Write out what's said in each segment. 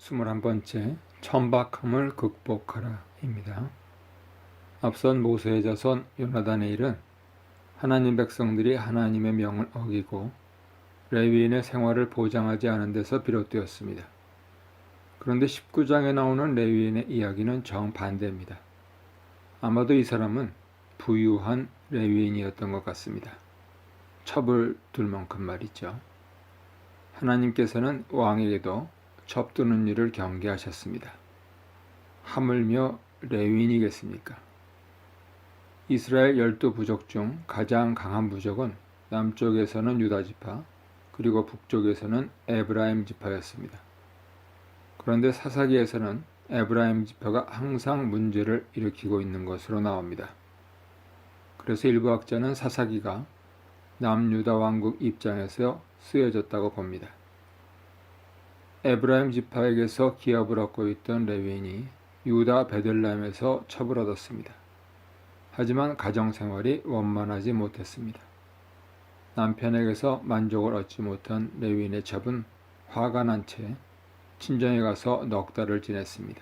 21번째 천박함을 극복하라입니다. 앞선 모세의 자손 요나단의 일은 하나님 백성들이 하나님의 명을 어기고 레위인의 생활을 보장하지 않은 데서 비롯되었습니다. 그런데 19장에 나오는 레위인의 이야기는 정반대입니다. 아마도 이 사람은 부유한 레위인이었던 것 같습니다. 첩을 둘 만큼 말이죠. 하나님께서는 왕에게도 첩 두는 일을 경계하셨습니다. 하물며 레위인이겠습니까? 이스라엘 12부족 중 가장 강한 부족은 남쪽에서는 유다 지파, 그리고 북쪽에서는 에브라임 지파였습니다. 그런데 사사기에서는 에브라임 지파가 항상 문제를 일으키고 있는 것으로 나옵니다. 그래서 일부 학자는 사사기가 남유다 왕국 입장에서 쓰여졌다고 봅니다. 에브라임 지파에게서 기업을 얻고 있던 레위인이 유다 베들레헴에서 첩을 얻었습니다. 하지만 가정생활이 원만하지 못했습니다. 남편에게서 만족을 얻지 못한 레위인의 첩은 화가 난 채 친정에 가서 넉 달을 지냈습니다.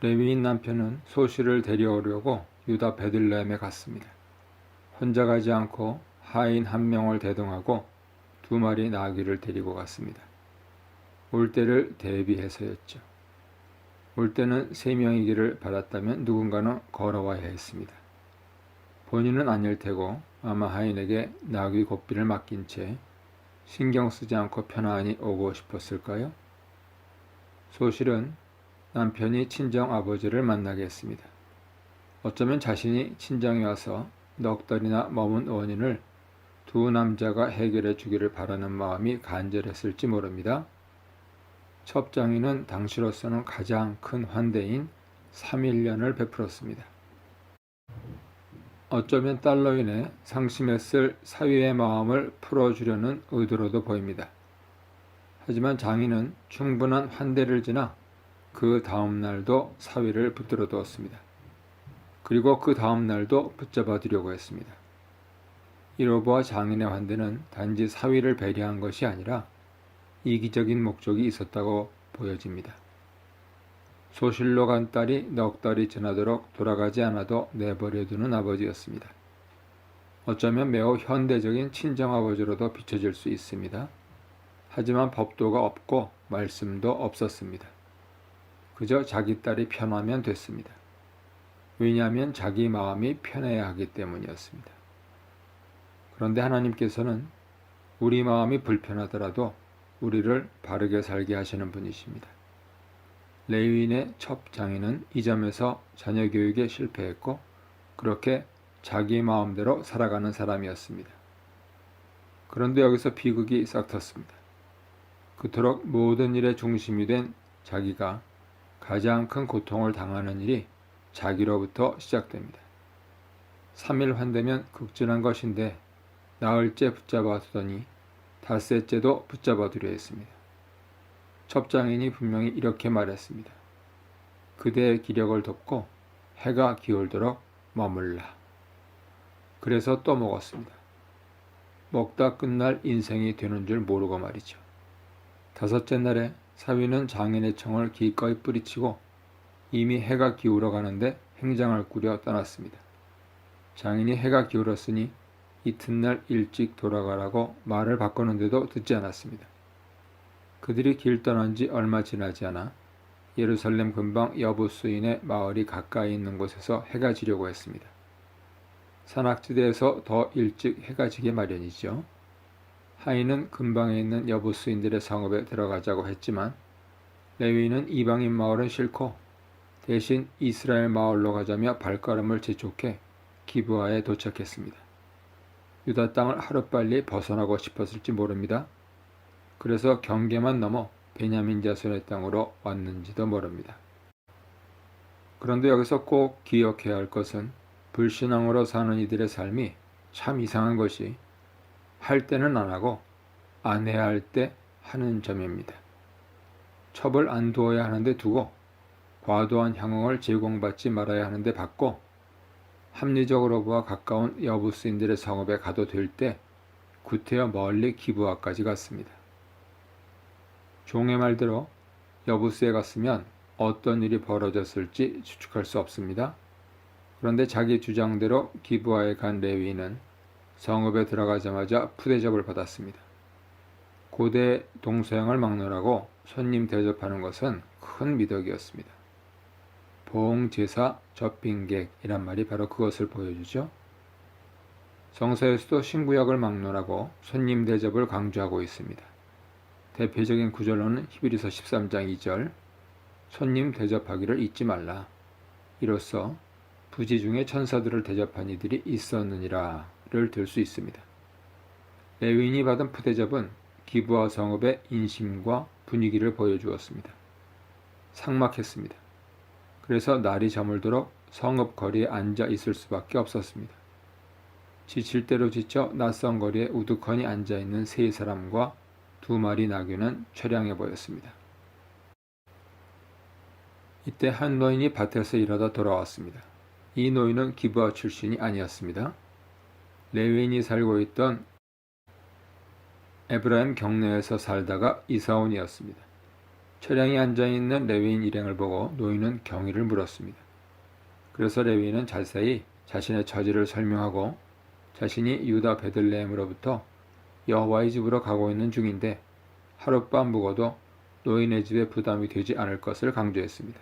레위인 남편은 소실을 데려오려고 유다 베들레헴에 갔습니다. 혼자 가지 않고 하인 1명을 대동하고 2마리 나귀를 데리고 갔습니다. 올 때를 대비해서였죠. 올 때는 3명이기를 바랐다면 누군가는 걸어와야 했습니다. 본인은 아닐 테고 아마 하인에게 나귀 고삐를 맡긴 채 신경 쓰지 않고 편안히 오고 싶었을까요? 소실은 남편이 친정 아버지를 만나게 했습니다. 어쩌면 자신이 친정에 와서 넉 달이나 머문 원인을 2 남자가 해결해 주기를 바라는 마음이 간절했을지 모릅니다. 첩장인은 당시로서는 가장 큰 환대인 3일련을 베풀었습니다. 어쩌면 딸로 인해 상심했을 사위의 마음을 풀어주려는 의도로도 보입니다. 하지만 장인은 충분한 환대를 지나 그 다음 날도 사위를 붙들어 두었습니다. 그리고 그 다음 날도 붙잡아 두려고 했습니다. 이로 보아 장인의 환대는 단지 사위를 배려한 것이 아니라 이기적인 목적이 있었다고 보여집니다. 소실로 간 딸이 넉 달이 지나도록 돌아가지 않아도 내버려두는 아버지였습니다. 어쩌면 매우 현대적인 친정아버지로도 비춰질 수 있습니다. 하지만 법도가 없고 말씀도 없었습니다. 그저 자기 딸이 편하면 됐습니다. 왜냐하면 자기 마음이 편해야 하기 때문이었습니다. 그런데 하나님께서는 우리 마음이 불편하더라도 우리를 바르게 살게 하시는 분이십니다. 레위인의 첩 장인은 이 점에서 자녀 교육에 실패했고 그렇게 자기 마음대로 살아가는 사람이었습니다. 그런데 여기서 비극이 싹 텄습니다. 그토록 모든 일의 중심이 된 자기가 가장 큰 고통을 당하는 일이 자기로부터 시작됩니다. 3일 환대면 극진한 것인데 나흘째 붙잡아 두더니 닷새째도 붙잡아 두려 했습니다. 첩장인이 분명히 이렇게 말했습니다. 그대의 기력을 돕고 해가 기울도록 머물라. 그래서 또 먹었습니다. 먹다 끝날 인생이 되는 줄 모르고 말이죠. 5째 날에 사위는 장인의 청을 기꺼이 뿌리치고 이미 해가 기울어 가는데 행장을 꾸려 떠났습니다. 장인이 해가 기울었으니 이튿날 일찍 돌아가라고 말을 바꾸는데도 듣지 않았습니다. 그들이 길 떠난 지 얼마 지나지 않아 예루살렘 근방 여부스인의 마을이 가까이 있는 곳에서 해가 지려고 했습니다. 산악지대에서 더 일찍 해가 지게 마련이죠. 하인은 근방에 있는 여부스인들의 성읍에 들어가자고 했지만 레위인은 이방인 마을은 싫고 대신 이스라엘 마을로 가자며 발걸음을 재촉해 기브아에 도착했습니다. 유다 땅을 하루빨리 벗어나고 싶었을지 모릅니다. 그래서 경계만 넘어 베냐민 자손의 땅으로 왔는지도 모릅니다. 그런데 여기서 꼭 기억해야 할 것은 불신앙으로 사는 이들의 삶이 참 이상한 것이 할 때는 안 하고 안 해야 할 때 하는 점입니다. 첩을 안 두어야 하는데 두고 과도한 향응을 제공받지 말아야 하는데 받고 합리적으로 보아 가까운 여부스인들의 성읍에 가도 될 때 구태여 멀리 기브아까지 갔습니다. 종의 말대로 여부스에 갔으면 어떤 일이 벌어졌을지 추측할 수 없습니다. 그런데 자기 주장대로 기브아에 간 레위인은 성읍에 들어가자마자 푸대접을 받았습니다. 고대 동서양을 막론하고 손님 대접하는 것은 큰 미덕이었습니다. 봉제사 접빙객이란 말이 바로 그것을 보여주죠. 성서에서도 신구약을 막론하고 손님 대접을 강조하고 있습니다. 대표적인 구절로는 히브리서 13장 2절 손님 대접하기를 잊지 말라. 이로써 부지 중에 천사들을 대접한 이들이 있었느니라를 들 수 있습니다. 레위인이 받은 푸대접은 기브아 성읍의 인심과 분위기를 보여주었습니다. 삭막했습니다. 그래서 날이 저물도록 성읍 거리에 앉아 있을 수밖에 없었습니다. 지칠 대로 지쳐 낯선 거리에 우두커니 앉아있는 세 사람과 두 마리 나귀는 처량해 보였습니다. 이때 한 노인이 밭에서 일하다 돌아왔습니다. 이 노인은 기브아 출신이 아니었습니다. 레위인이 살고 있던 에브라임 경내에서 살다가 이사온이었습니다. 처량히 앉아있는 레위인 일행을 보고 노인은 경위를 물었습니다. 그래서 레위인은 자세히 자신의 처지를 설명하고 자신이 유다 베들레헴으로부터 여호와의 집으로 가고 있는 중인데 하룻밤 묵어도 노인의 집에 부담이 되지 않을 것을 강조했습니다.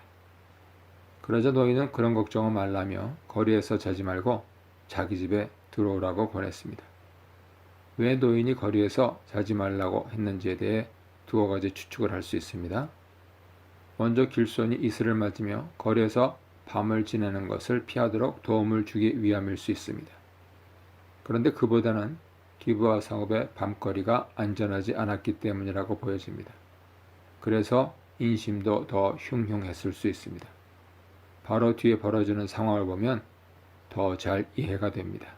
그러자 노인은 그런 걱정은 말라며 거리에서 자지 말고 자기 집에 들어오라고 권했습니다. 왜 노인이 거리에서 자지 말라고 했는지에 대해 두어 가지 추측을 할 수 있습니다. 먼저 길손이 이슬을 맞으며 거리에서 밤을 지내는 것을 피하도록 도움을 주기 위함일 수 있습니다. 그런데 그보다는 기브아 성읍의 밤거리가 안전하지 않았기 때문이라고 보여집니다. 그래서 인심도 더 흉흉했을 수 있습니다. 바로 뒤에 벌어지는 상황을 보면 더 잘 이해가 됩니다.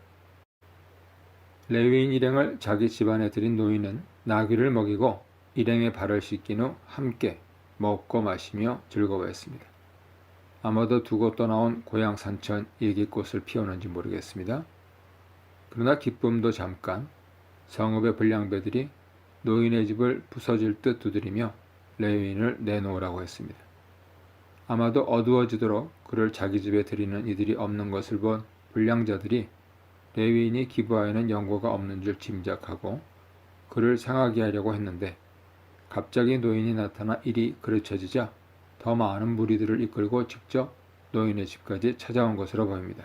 레위인 일행을 자기 집안에 들인 노인은 나귀를 먹이고 일행의 발을 씻긴 후 함께 먹고 마시며 즐거워했습니다. 아마도 두고 떠나온 고향 산천 얘기꽃을 피우는지 모르겠습니다. 그러나 기쁨도 잠깐 성읍의 불량배들이 노인의 집을 부서질 듯 두드리며 레위인을 내놓으라고 했습니다. 아마도 어두워지도록 그를 자기 집에 들이는 이들이 없는 것을 본 불량자들이 레위인이 기브아에는 연고가 없는 줄 짐작하고 그를 상하게 하려고 했는데 갑자기 노인이 나타나 일이 그르쳐지자 더 많은 무리들을 이끌고 직접 노인의 집까지 찾아온 것으로 보입니다.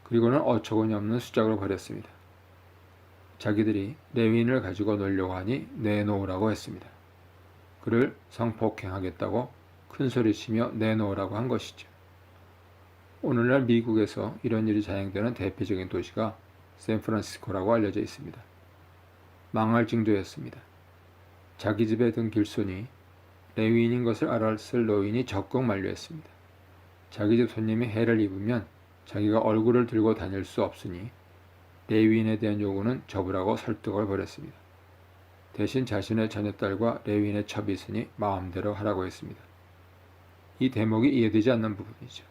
그리고는 어처구니 없는 수작을 벌였습니다. 자기들이 레위인을 가지고 놀려고 하니 내놓으라고 했습니다. 그를 성폭행하겠다고 큰소리치며 내놓으라고 한 것이죠. 오늘날 미국에서 이런 일이 자행되는 대표적인 도시가 샌프란시스코라고 알려져 있습니다. 망할 징조였습니다. 자기 집에 든 길손이 레위인인 것을 알았을 노인이 적극 만류했습니다. 자기 집 손님이 해를 입으면 자기가 얼굴을 들고 다닐 수 없으니 레위인에 대한 요구는 접으라고 설득을 벌였습니다. 대신 자신의 자녀딸과 레위인의 첩이 있으니 마음대로 하라고 했습니다. 이 대목이 이해되지 않는 부분이죠.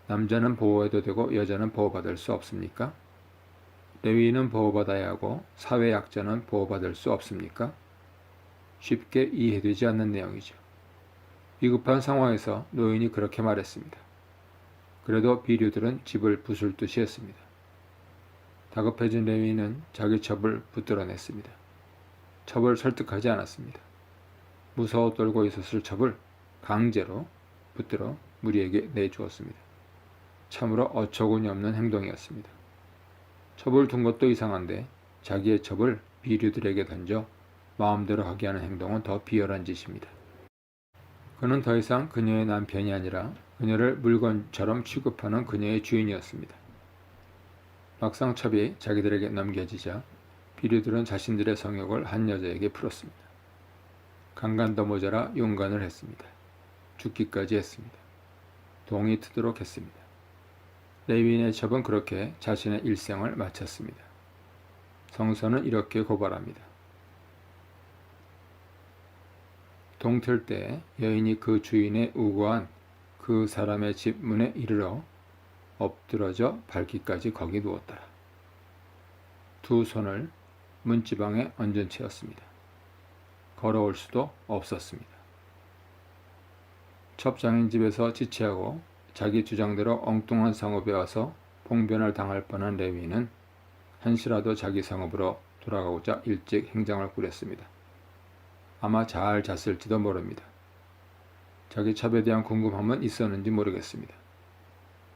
남자는 보호해도 되고 여자는 보호받을 수 없습니까? 레위인은 보호받아야 하고 사회 약자는 보호받을 수 없습니까? 쉽게 이해되지 않는 내용이죠. 위급한 상황에서 노인이 그렇게 말했습니다. 그래도 비류들은 집을 부술 듯이 했습니다. 다급해진 레위인은 자기 첩을 붙들어냈습니다. 첩을 설득하지 않았습니다. 무서워 떨고 있었을 첩을 강제로 붙들어 무리에게 내주었습니다. 참으로 어처구니 없는 행동이었습니다. 첩을 둔 것도 이상한데 자기의 첩을 비류들에게 던져 마음대로 하게 하는 행동은 더 비열한 짓입니다. 그는 더 이상 그녀의 남편이 아니라 그녀를 물건처럼 취급하는 그녀의 주인이었습니다. 막상 첩이 자기들에게 넘겨지자 비류들은 자신들의 성욕을 한 여자에게 풀었습니다. 강간도 모자라 용간을 했습니다. 죽기까지 했습니다. 동이 트도록 했습니다. 레위인의 첩은 그렇게 자신의 일생을 마쳤습니다. 성서는 이렇게 고발합니다. 동틀 때 여인이 그 주인의 우고한 그 사람의 집 문에 이르러 엎드러져 밟기까지 거기 누웠더라. 두 손을 문지방에 얹은 채였습니다. 걸어올 수도 없었습니다. 첩장인 집에서 지체하고 자기 주장대로 엉뚱한 성읍에 와서 봉변을 당할 뻔한 레위는 한시라도 자기 성읍으로 돌아가고자 일찍 행장을 꾸렸습니다. 아마 잘 잤을지도 모릅니다. 자기 첩에 대한 궁금함은 있었는지 모르겠습니다.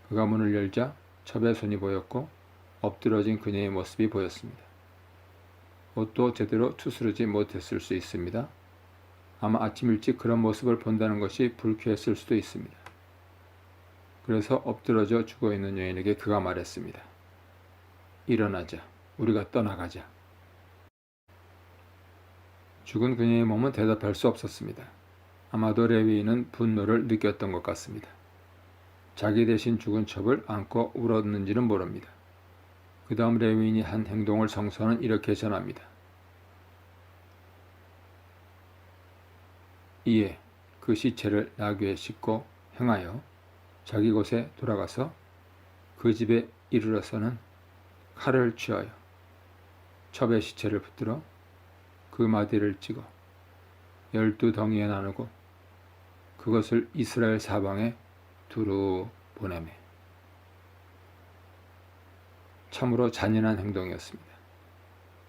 그가 문을 열자 첩의 손이 보였고 엎드러진 그녀의 모습이 보였습니다. 옷도 제대로 추스르지 못했을 수 있습니다. 아마 아침 일찍 그런 모습을 본다는 것이 불쾌했을 수도 있습니다. 그래서 엎드러져 죽어있는 여인에게 그가 말했습니다. 일어나자. 우리가 떠나가자. 죽은 그녀의 몸은 대답할 수 없었습니다. 아마도 레위인은 분노를 느꼈던 것 같습니다. 자기 대신 죽은 첩을 안고 울었는지는 모릅니다. 그 다음 레위인이 한 행동을 성서는 이렇게 전합니다. 이에 그 시체를 나귀에 싣고 행하여 자기 곳에 돌아가서 그 집에 이르러서는 칼을 취하여 첩의 시체를 붙들어 그 마디를 찍어 12덩이에 나누고 그것을 이스라엘 사방에 두루 보내매. 참으로 잔인한 행동이었습니다.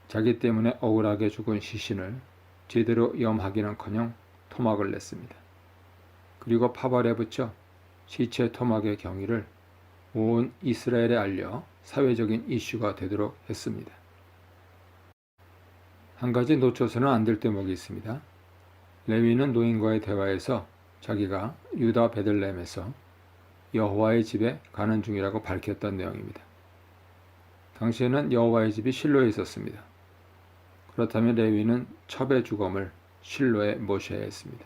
자기 때문에 억울하게 죽은 시신을 제대로 염하기는커녕 토막을 냈습니다. 그리고 파벌에 붙여 시체 토막의 경위를 온 이스라엘에 알려 사회적인 이슈가 되도록 했습니다. 한 가지 놓쳐서는 안 될 대목이 있습니다. 레위는 노인과의 대화에서 자기가 유다 베들레헴에서 여호와의 집에 가는 중이라고 밝혔던 내용입니다. 당시에는 여호와의 집이 실로에 있었습니다. 그렇다면 레위는 첩의 죽음을 실로에 모셔야 했습니다.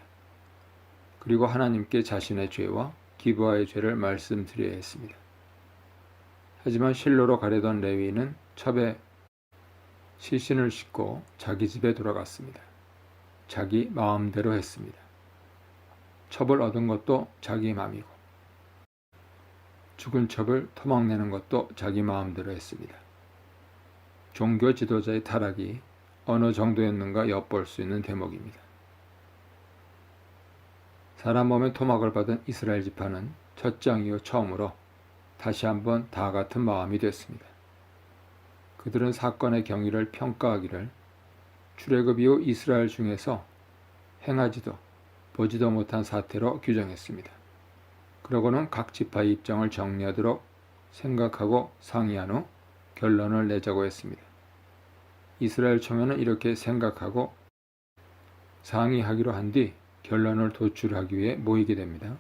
그리고 하나님께 자신의 죄와 기브아의 죄를 말씀드려야 했습니다. 하지만 실로로 가려던 레위는 첩의 시신을 싣고 자기 집에 돌아갔습니다. 자기 마음대로 했습니다. 첩을 얻은 것도 자기 마음이고 죽은 첩을 토막내는 것도 자기 마음대로 했습니다. 종교 지도자의 타락이 어느 정도였는가 엿볼 수 있는 대목입니다. 사람 몸에 토막을 받은 이스라엘 지파는 첫 장 이후 처음으로 다시 한번 다 같은 마음이 됐습니다. 그들은 사건의 경위를 평가하기를 출애굽 이후 이스라엘 중에서 행하지도 보지도 못한 사태로 규정했습니다. 그러고는 각 지파의 입장을 정리하도록 생각하고 상의한 후 결론을 내자고 했습니다. 이스라엘 총회는 이렇게 생각하고 상의하기로 한 뒤 결론을 도출하기 위해 모이게 됩니다.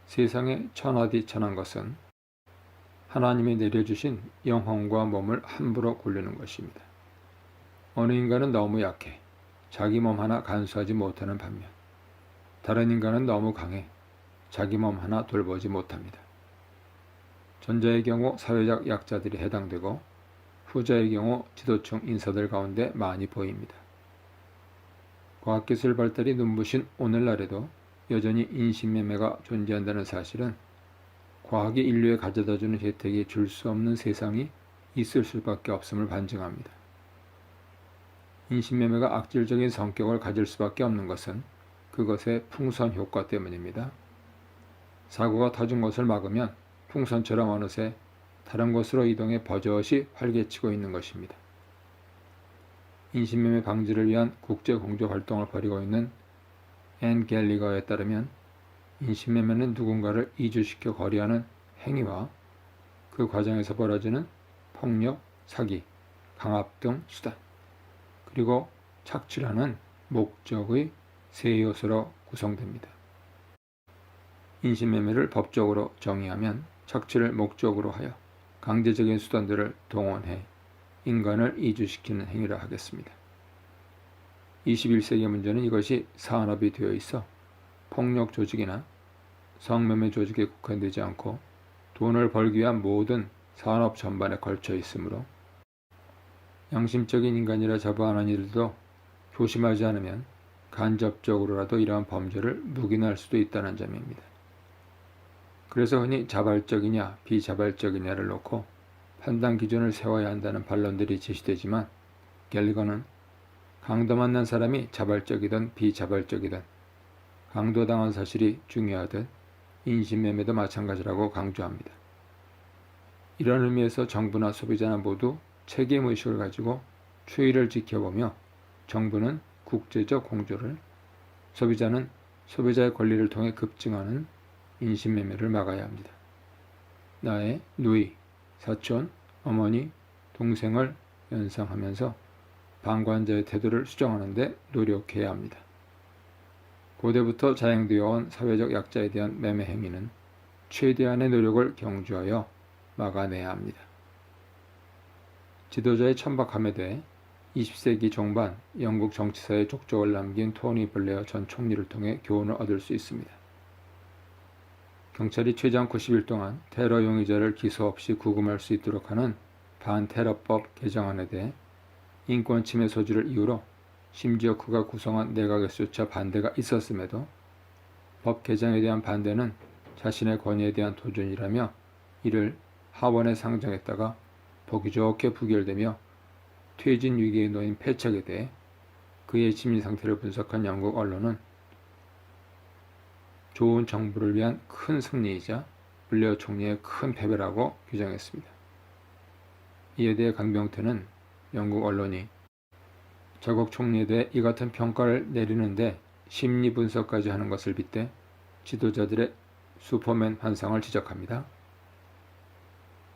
세상에 천하디천한 것은 하나님이 내려주신 영혼과 몸을 함부로 굴리는 것입니다. 어느 인간은 너무 약해 자기 몸 하나 간수하지 못하는 반면 다른 인간은 너무 강해 자기 몸 하나 돌보지 못합니다. 전자의 경우 사회적 약자들이 해당되고 후자의 경우 지도층 인사들 가운데 많이 보입니다. 과학기술 발달이 눈부신 오늘날에도 여전히 인신매매가 존재한다는 사실은 과학이 인류에 가져다주는 혜택이 줄 수 없는 세상이 있을 수밖에 없음을 반증합니다. 인신매매가 악질적인 성격을 가질 수밖에 없는 것은 그것의 풍선 효과 때문입니다. 사고가 터진 것을 막으면 풍선처럼 어느새 다른 곳으로 이동해 버젓이 활개치고 있는 것입니다. 인신매매 방지를 위한 국제공조 활동을 벌이고 있는 앤 갤리거에 따르면 인신매매는 누군가를 이주시켜 거래하는 행위와 그 과정에서 벌어지는 폭력, 사기, 강압 등 수단, 그리고 착취라는 목적의 세 요소로 구성됩니다. 인신매매를 법적으로 정의하면 착취를 목적으로 하여 강제적인 수단들을 동원해 인간을 이주시키는 행위라 하겠습니다. 21세기의 문제는 이것이 산업이 되어 있어 폭력 조직이나 성매매 조직에 국한되지 않고 돈을 벌기 위한 모든 산업 전반에 걸쳐 있으므로 양심적인 인간이라 자부하는 이들도 조심하지 않으면 간접적으로라도 이러한 범죄를 묵인할 수도 있다는 점입니다. 그래서 흔히 자발적이냐 비자발적이냐를 놓고 판단 기준을 세워야 한다는 반론들이 제시되지만 갤리거는 강도 만난 사람이 자발적이든 비자발적이든 강도당한 사실이 중요하듯 인신매매도 마찬가지라고 강조합니다. 이런 의미에서 정부나 소비자나 모두 책임의식을 가지고 추이를 지켜보며 정부는 국제적 공조를, 소비자는 소비자의 권리를 통해 급증하는 인신매매를 막아야 합니다. 나의 누이, 사촌, 어머니, 동생을 연상하면서 방관자의 태도를 수정하는 데 노력해야 합니다. 고대부터 자행되어 온 사회적 약자에 대한 매매 행위는 최대한의 노력을 경주하여 막아내야 합니다. 지도자의 천박함에 대해 20세기 중반 영국 정치사에 족적을 남긴 토니 블레어 전 총리를 통해 교훈을 얻을 수 있습니다. 경찰이 최장 90일 동안 테러 용의자를 기소 없이 구금할 수 있도록 하는 반테러법 개정안에 대해 인권 침해 소지를 이유로 심지어 그가 구성한 내각에서조차 반대가 있었음에도 법 개정에 대한 반대는 자신의 권위에 대한 도전이라며 이를 하원에 상정했다가 보기 좋게 부결되며 퇴진 위기에 놓인 패착에 대해 그의 심리 상태를 분석한 영국 언론은 좋은 정부를 위한 큰 승리이자 블레어 총리의 큰 패배라고 규정했습니다. 이에 대해 강병태는 영국 언론이 자국 총리에 대해 이 같은 평가를 내리는데 심리 분석까지 하는 것을 빗대 지도자들의 슈퍼맨 환상을 지적합니다.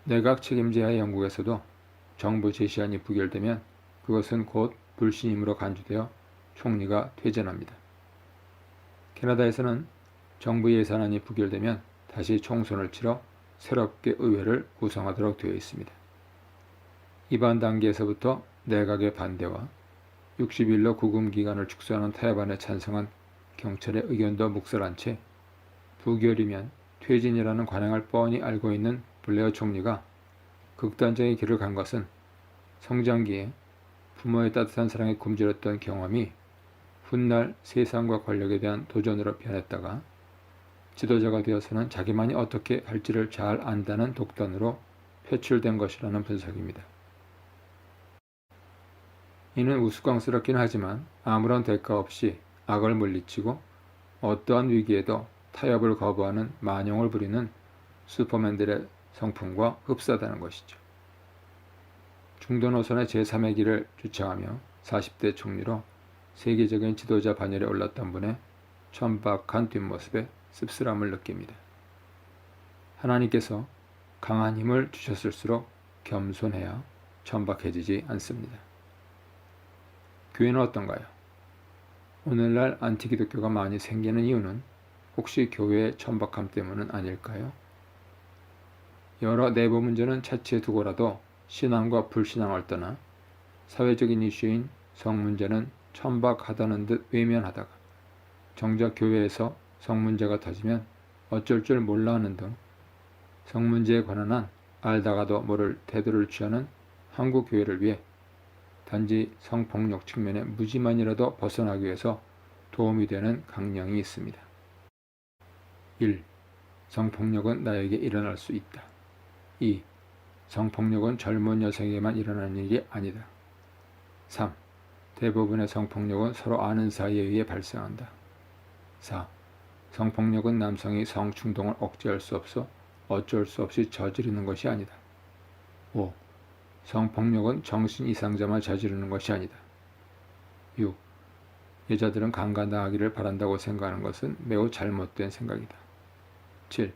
내각 책임제하의 영국에서도 정부 제시안이 부결되면 그것은 곧 불신임으로 간주되어 총리가 퇴진합니다. 캐나다에서는 정부 예산안이 부결되면 다시 총선을 치러 새롭게 의회를 구성하도록 되어 있습니다. 이반 단계에서부터 내각의 반대와 60일로 구금 기간을 축소하는 타협안에 찬성한 경찰의 의견도 묵살한 채 부결이면 퇴진이라는 관행을 뻔히 알고 있는 블레어 총리가 극단적인 길을 간 것은 성장기에 부모의 따뜻한 사랑에 굶주렸던 경험이 훗날 세상과 권력에 대한 도전으로 변했다가 지도자가 되어서는 자기만이 어떻게 할지를 잘 안다는 독단으로 표출된 것이라는 분석입니다. 이는 우스꽝스럽긴 하지만 아무런 대가 없이 악을 물리치고 어떠한 위기에도 타협을 거부하는 만용을 부리는 슈퍼맨들의 성품과 흡사하다는 것이죠. 중도 노선의 제3의 길을 주창하며 40대 총리로 세계적인 지도자 반열에 올랐던 분의 천박한 뒷모습에 씁쓸함을 느낍니다. 하나님께서 강한 힘을 주셨을수록 겸손해야 천박해지지 않습니다. 교회는 어떤가요? 오늘날 안티기독교가 많이 생기는 이유는 혹시 교회의 천박함 때문은 아닐까요? 여러 내부 문제는 차치해 두고라도 신앙과 불신앙을 떠나 사회적인 이슈인 성 문제는 천박하다는 듯 외면하다가 정작 교회에서 성 문제가 터지면 어쩔 줄 몰라 하는 등 성 문제에 관한 한 알다가도 모를 태도를 취하는 한국 교회를 위해 단지 성폭력 측면에 무지만이라도 벗어나기 위해서 도움이 되는 강령이 있습니다. 1. 성폭력은 나에게 일어날 수 있다. 2. 성폭력은 젊은 여성에게만 일어나는 일이 아니다. 3. 대부분의 성폭력은 서로 아는 사이에 의해 발생한다. 4. 성폭력은 남성이 성충동을 억제할 수 없어 어쩔 수 없이 저지르는 것이 아니다. 5. 성폭력은 정신 이상자만 저지르는 것이 아니다. 6. 여자들은 강간당하기를 바란다고 생각하는 것은 매우 잘못된 생각이다. 7.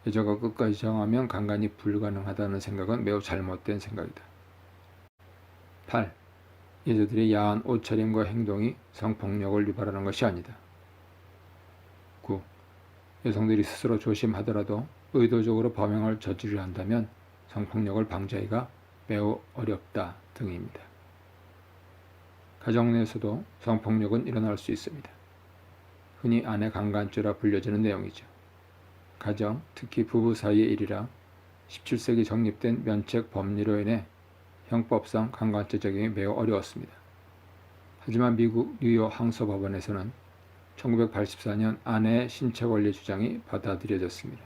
여자가 끝까지 정하면 강간이 불가능하다는 생각은 매우 잘못된 생각이다. 8. 여자들의 야한 옷차림과 행동이 성폭력을 유발하는 것이 아니다. 9. 여성들이 스스로 조심하더라도 의도적으로 범행을 저지르려 한다면 성폭력을 방지하기가 매우 어렵다 등입니다. 가정 내에서도 성폭력은 일어날 수 있습니다. 흔히 아내 강간죄라 불려지는 내용이죠. 가정, 특히 부부 사이의 일이라 17세기 정립된 면책 법리로 인해 형법상 강간죄 적용이 매우 어려웠습니다. 하지만 미국 뉴욕 항소법원에서는 1984년 아내의 신체 권리 주장이 받아들여졌습니다.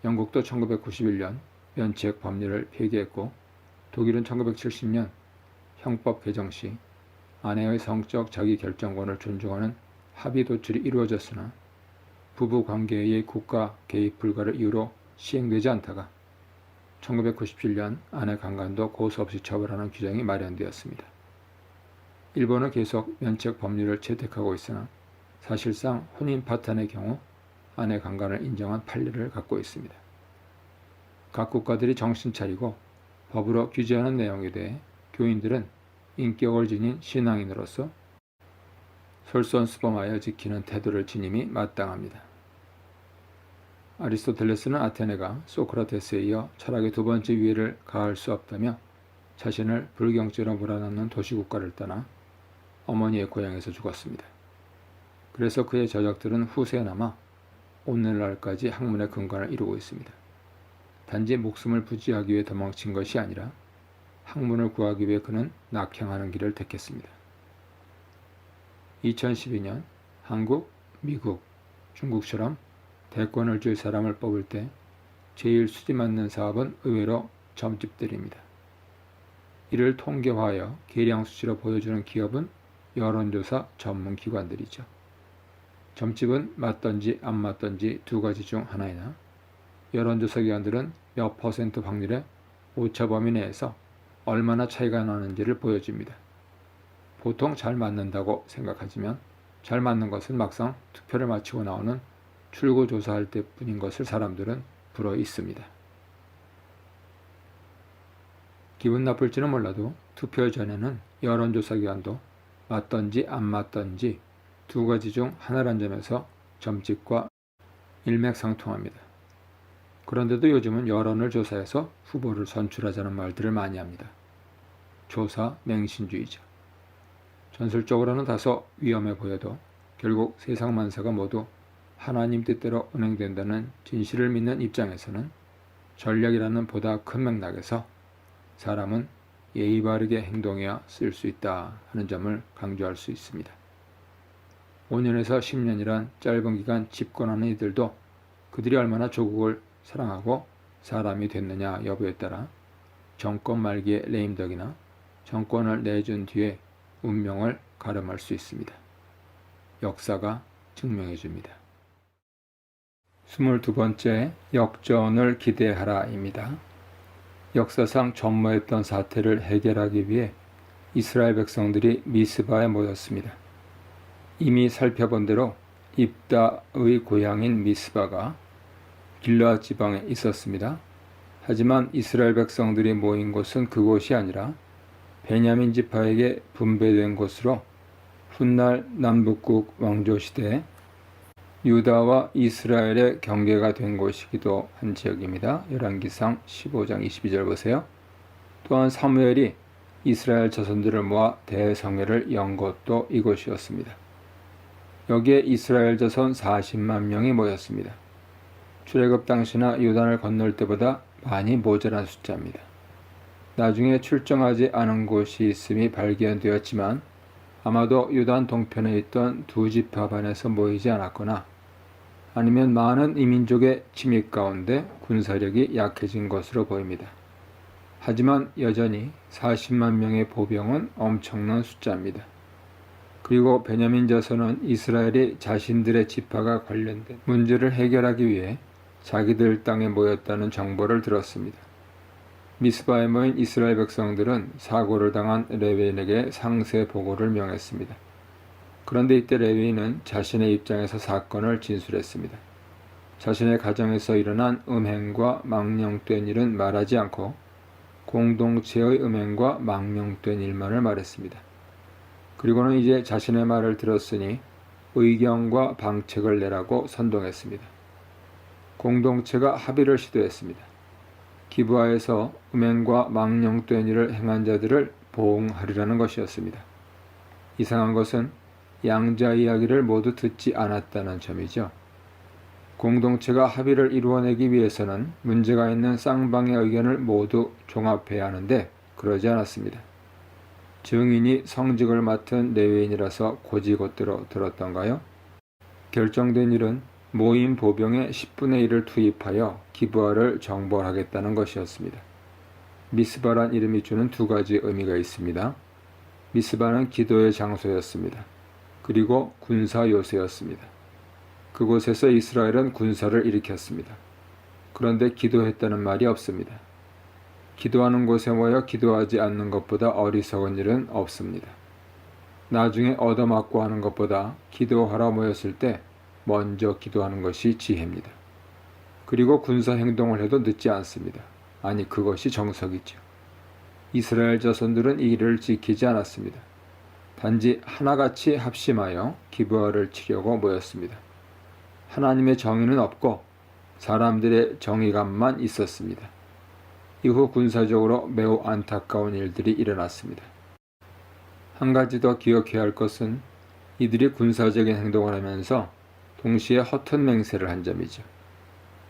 영국도 1991년 면책 법리를 폐기했고 독일은 1970년 형법 개정 시 아내의 성적 자기결정권을 존중하는 합의 도출이 이루어졌으나 부부 관계의 국가 개입 불가를 이유로 시행되지 않다가 1997년 아내 강간도 고소 없이 처벌하는 규정이 마련되었습니다. 일본은 계속 면책 법률을 채택하고 있으나 사실상 혼인 파탄의 경우 아내 강간을 인정한 판례를 갖고 있습니다. 각 국가들이 정신 차리고 법으로 규제하는 내용에 대해 교인들은 인격을 지닌 신앙인으로서 솔선수범하여 지키는 태도를 지님이 마땅합니다. 아리스토텔레스는 아테네가 소크라테스에 이어 철학의 두 번째 위계를 가할 수 없다며 자신을 불경죄로 몰아넣는 도시국가를 떠나 어머니의 고향에서 죽었습니다. 그래서 그의 저작들은 후세에 남아 오늘날까지 학문의 근간을 이루고 있습니다. 단지 목숨을 부지하기 위해 도망친 것이 아니라 학문을 구하기 위해 그는 낙향하는 길을 택했습니다. 2012년 한국, 미국, 중국처럼 대권을 줄 사람을 뽑을 때 제일 수지 맞는 사업은 의외로 점집들입니다. 이를 통계화하여 계량 수치로 보여주는 기업은 여론조사 전문 기관들이죠. 점집은 맞던지 안 맞던지 두 가지 중 하나이나 여론조사 기관들은 몇 퍼센트 확률의 오차 범위 내에서 얼마나 차이가 나는지를 보여줍니다. 보통 잘 맞는다고 생각하지만 잘 맞는 것은 막상 투표를 마치고 나오는 출구조사할 때뿐인 것을 사람들은 불어 있습니다. 기분 나쁠지는 몰라도 투표 전에는 여론조사 기관도 맞던지 안 맞던지 두 가지 중 하나란 점에서 점집과 일맥상통합니다. 그런데도 요즘은 여론을 조사해서 후보를 선출하자는 말들을 많이 합니다. 조사 맹신주의죠. 전술적으로는 다소 위험해 보여도 결국 세상 만사가 모두 하나님 뜻대로 운행된다는 진실을 믿는 입장에서는 전략이라는 보다 큰 맥락에서 사람은 예의 바르게 행동해야 쓸 수 있다 하는 점을 강조할 수 있습니다. 5년에서 10년이란 짧은 기간 집권하는 이들도 그들이 얼마나 조국을 사랑하고 사람이 됐느냐 여부에 따라 정권 말기의 레임덕이나 정권을 내준 뒤에 운명을 가름할 수 있습니다. 역사가 증명해 줍니다. 22번째 역전을 기대하라입니다. 역사상 전무했던 사태를 해결하기 위해 이스라엘 백성들이 미스바에 모였습니다. 이미 살펴본 대로 입다의 고향인 미스바가 길르앗 지방에 있었습니다. 하지만 이스라엘 백성들이 모인 곳은 그곳이 아니라 베냐민 지파에게 분배된 곳으로 훗날 남북국 왕조 시대에 유다와 이스라엘의 경계가 된 곳이기도 한 지역입니다. 열왕기상 15장 22절 보세요. 또한 사무엘이 이스라엘 자손들을 모아 대성회를 연 곳도 이곳이었습니다. 여기에 이스라엘 자손 40만 명이 모였습니다. 출애굽 당시나 요단을 건널 때보다 많이 모자란 숫자입니다. 나중에 출정하지 않은 곳이 있음이 발견되었지만 아마도 요단 동편에 있던 두 지파 반에서 모이지 않았거나 아니면 많은 이민족의 침입 가운데 군사력이 약해진 것으로 보입니다. 하지만 여전히 40만 명의 보병은 엄청난 숫자입니다. 그리고 베냐민 자손은 이스라엘이 자신들의 지파가 관련된 문제를 해결하기 위해 자기들 땅에 모였다는 정보를 들었습니다. 미스바에 모인 이스라엘 백성들은 사고를 당한 레위인에게 상세 보고를 명했습니다. 그런데 이때 레위인은 자신의 입장에서 사건을 진술했습니다. 자신의 가정에서 일어난 음행과 망령된 일은 말하지 않고 공동체의 음행과 망령된 일만을 말했습니다. 그리고는 이제 자신의 말을 들었으니 의견과 방책을 내라고 선동했습니다. 공동체가 합의를 시도했습니다. 기브아에서 음행과 망령된 일을 행한 자들을 보응하리라는 것이었습니다. 이상한 것은 양자 이야기를 모두 듣지 않았다는 점이죠. 공동체가 합의를 이루어내기 위해서는 문제가 있는 쌍방의 의견을 모두 종합해야 하는데 그러지 않았습니다. 증인이 성직을 맡은 레위인이라서 고지곳대로 들었던가요? 결정된 일은 모임 보병의 10분의 1을 투입하여 기브아를 정벌하겠다는 것이었습니다. 미스바란 이름이 주는 두 가지 의미가 있습니다. 미스바는 기도의 장소였습니다. 그리고 군사 요새였습니다. 그곳에서 이스라엘은 군사를 일으켰습니다. 그런데 기도했다는 말이 없습니다. 기도하는 곳에 모여 기도하지 않는 것보다 어리석은 일은 없습니다. 나중에 얻어맞고 하는 것보다 기도하러 모였을 때 먼저 기도하는 것이 지혜입니다. 그리고 군사 행동을 해도 늦지 않습니다. 아니, 그것이 정석이죠. 이스라엘 자손들은 이 일을 지키지 않았습니다. 단지 하나같이 합심하여 기브아를 치려고 모였습니다. 하나님의 정의는 없고 사람들의 정의감만 있었습니다. 이후 군사적으로 매우 안타까운 일들이 일어났습니다. 한 가지 더 기억해야 할 것은 이들이 군사적인 행동을 하면서 동시에 허튼 맹세를 한 점이죠.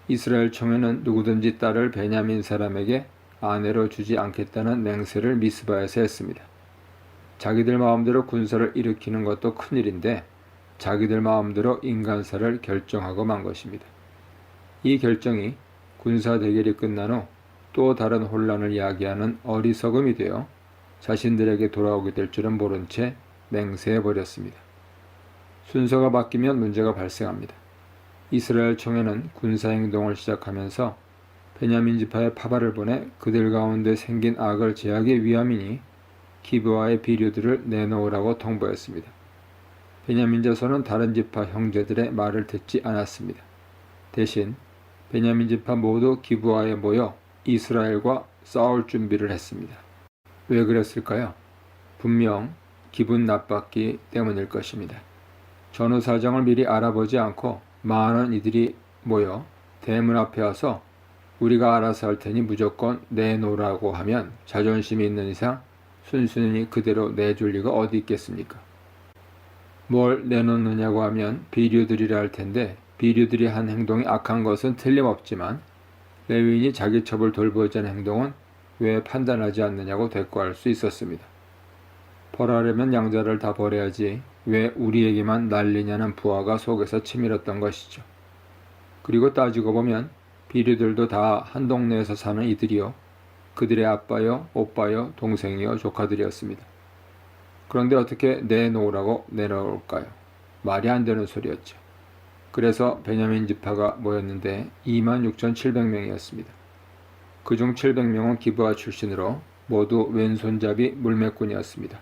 이스라엘 총회는 누구든지 딸을 베냐민 사람에게 아내로 주지 않겠다는 맹세를 미스바에서 했습니다. 자기들 마음대로 군사를 일으키는 것도 큰일인데 자기들 마음대로 인간사를 결정하고 만 것입니다. 이 결정이 군사 대결이 끝난 후 또 다른 혼란을 야기하는 어리석음이 되어 자신들에게 돌아오게 될 줄은 모른 채 맹세해버렸습니다. 순서가 바뀌면 문제가 발생합니다. 이스라엘 총회는 군사행동을 시작하면서 베냐민 지파에 파발을 보내 그들 가운데 생긴 악을 제하기 위함이니 기브아의 비류들을 내놓으라고 통보했습니다. 베냐민 자손은 다른 지파 형제들의 말을 듣지 않았습니다. 대신 베냐민 지파 모두 기브아에 모여 이스라엘과 싸울 준비를 했습니다. 왜 그랬을까요? 분명 기분 나빴기 때문일 것입니다. 전후 사정을 미리 알아보지 않고 많은 이들이 모여 대문 앞에 와서 우리가 알아서 할 테니 무조건 내놓으라고 하면 자존심이 있는 이상 순순히 그대로 내줄 리가 어디 있겠습니까? 뭘 내놓느냐고 하면 비류들이라 할 텐데 비류들이 한 행동이 악한 것은 틀림없지만 레위인이 자기 첩을 돌보지 않은 행동은 왜 판단하지 않느냐고 대꾸할 수 있었습니다. 벌하려면 양자를 다 벌해야지 왜 우리에게만 난리냐는 부하가 속에서 치밀었던 것이죠. 그리고 따지고 보면 비류들도 다 한 동네에서 사는 이들이요. 그들의 아빠요, 오빠요, 동생이요, 조카들이었습니다. 그런데 어떻게 내놓으라고 내놓을까요? 말이 안 되는 소리였죠. 그래서 베냐민 지파가 모였는데 26,700명이었습니다. 그중 700명은 기브아 출신으로 모두 왼손잡이 물매꾼이었습니다.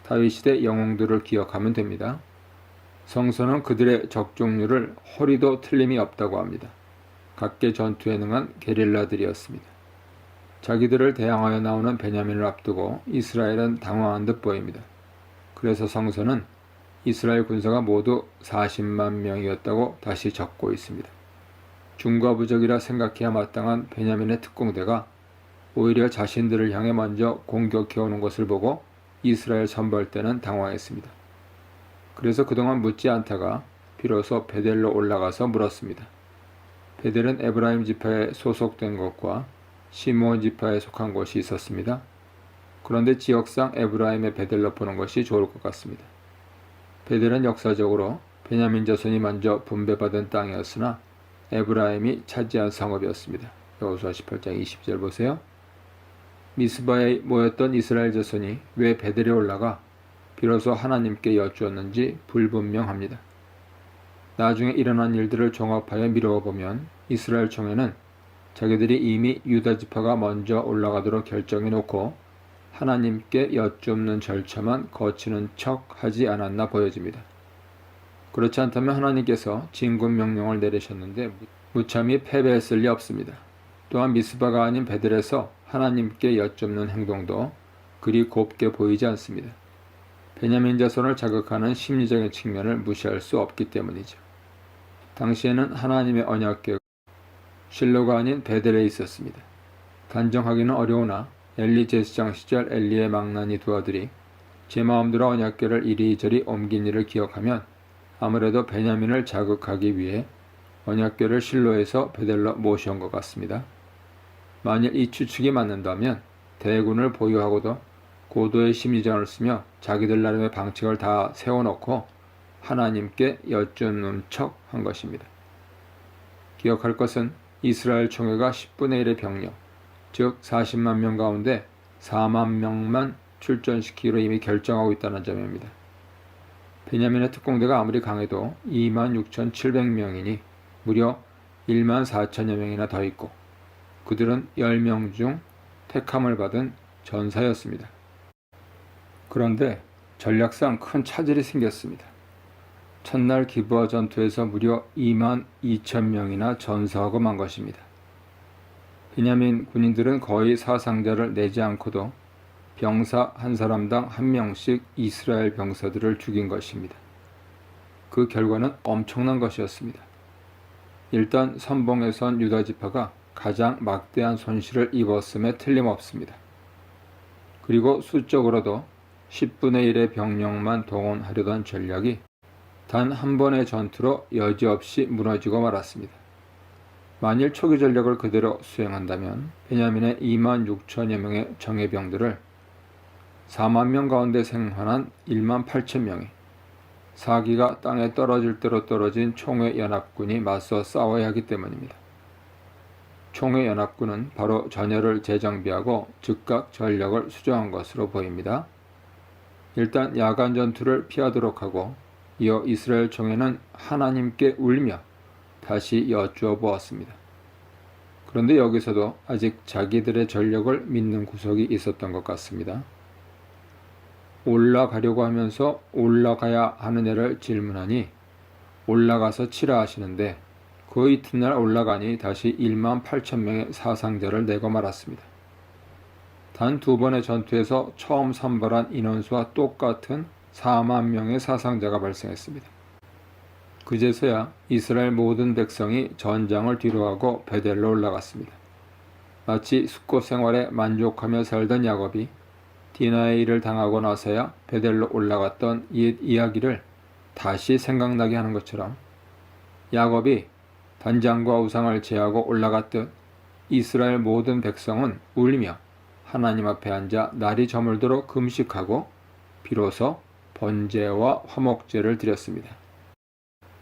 다윗시대 영웅들을 기억하면 됩니다. 성서는 그들의 적중률을 허리도 틀림이 없다고 합니다. 각계 전투에 능한 게릴라들이었습니다. 자기들을 대항하여 나오는 베냐민을 앞두고 이스라엘은 당황한 듯 보입니다. 그래서 성서는 이스라엘 군사가 모두 40만 명이었다고 다시 적고 있습니다. 중과부적이라 생각해야 마땅한 베냐민의 특공대가 오히려 자신들을 향해 먼저 공격해오는 것을 보고 이스라엘 선벌대는 당황했습니다. 그래서 그동안 묻지 않다가 비로소 베델로 올라가서 물었습니다. 베델은 에브라임 지파에 소속된 곳과 시므온 지파에 속한 곳이 있었습니다. 그런데 지역상 에브라임의 베델로 보는 것이 좋을 것 같습니다. 베델은 역사적으로 베냐민 자손이 먼저 분배받은 땅이었으나 에브라임이 차지한 성읍이었습니다. 여호수아 18장 20절 보세요. 미스바에 모였던 이스라엘 자손이 왜 베델에 올라가 비로소 하나님께 여쭈었는지 불분명합니다. 나중에 일어난 일들을 종합하여 미루어 보면 이스라엘 총회는 자기들이 이미 유다 지파가 먼저 올라가도록 결정해 놓고 하나님께 여쭙는 절차만 거치는 척 하지 않았나 보여집니다. 그렇지 않다면 하나님께서 진군 명령을 내리셨는데 무참히 패배했을 리 없습니다. 또한 미스바가 아닌 베델에서 하나님께 여쭙는 행동도 그리 곱게 보이지 않습니다. 베냐민 자손을 자극하는 심리적인 측면을 무시할 수 없기 때문이죠. 당시에는 하나님의 언약궤가 실로가 아닌 베델에 있었습니다. 단정하기는 어려우나 엘리 제사장 시절 엘리의 망나니 두 아들이 제 마음대로 언약궤를 이리저리 옮긴 일을 기억하면 아무래도 베냐민을 자극하기 위해 언약궤를 실로에서 베델로 모셔온 것 같습니다. 만일 이 추측이 맞는다면 대군을 보유하고도 고도의 심리전을 쓰며 자기들 나름의 방책을 다 세워놓고 하나님께 여쭙는 척 한 것입니다. 기억할 것은 이스라엘 총회가 10분의 1의 병력, 즉 40만 명 가운데 4만 명만 출전시키기로 이미 결정하고 있다는 점입니다. 베냐민의 특공대가 아무리 강해도 26,700명이니 무려 14,000여 명이나 더 있고 그들은 10명 중 택함을 받은 전사였습니다. 그런데 전략상 큰 차질이 생겼습니다. 첫날 기브아 전투에서 무려 22,000명이나 전사하고 만 것입니다. 베냐민 군인들은 거의 사상자를 내지 않고도 병사 한 사람당 한 명씩 이스라엘 병사들을 죽인 것입니다. 그 결과는 엄청난 것이었습니다. 일단 선봉에선 유다 지파가 가장 막대한 손실을 입었음에 틀림없습니다. 그리고 수적으로도 10분의 1의 병력만 동원하려던 전략이 단 한 번의 전투로 여지없이 무너지고 말았습니다. 만일 초기 전략을 그대로 수행한다면 베냐민의 26,000여 명의 정예병들을 4만 명 가운데 생還한 1만 8천 명이 사기가 땅에 떨어질 대로 떨어진 총회연합군이 맞서 싸워야 하기 때문입니다. 총회연합군은 바로 전열을 재정비하고 즉각 전력을 수정한 것으로 보입니다. 일단 야간 전투를 피하도록 하고 이어 이스라엘 총회는 하나님께 울며 다시 여쭈어 보았습니다. 그런데 여기서도 아직 자기들의 전력을 믿는 구석이 있었던 것 같습니다. 올라가려고 하면서 올라가야 하느냐를 질문하니 올라가서 치라 하시는데 그 이튿날 올라가니 다시 1만 8천 명의 사상자를 내고 말았습니다. 단 두 번의 전투에서 처음 선발한 인원수와 똑같은 4만 명의 사상자가 발생했습니다. 그제서야 이스라엘 모든 백성이 전장을 뒤로하고 베델로 올라갔습니다. 마치 숫곳 생활에 만족하며 살던 야곱이 디나의 일을 당하고 나서야 베델로 올라갔던 옛 이야기를 다시 생각나게 하는 것처럼 야곱이 단장과 우상을 제하고 올라갔듯 이스라엘 모든 백성은 울며 하나님 앞에 앉아 날이 저물도록 금식하고 비로소 번제와 화목제를 드렸습니다.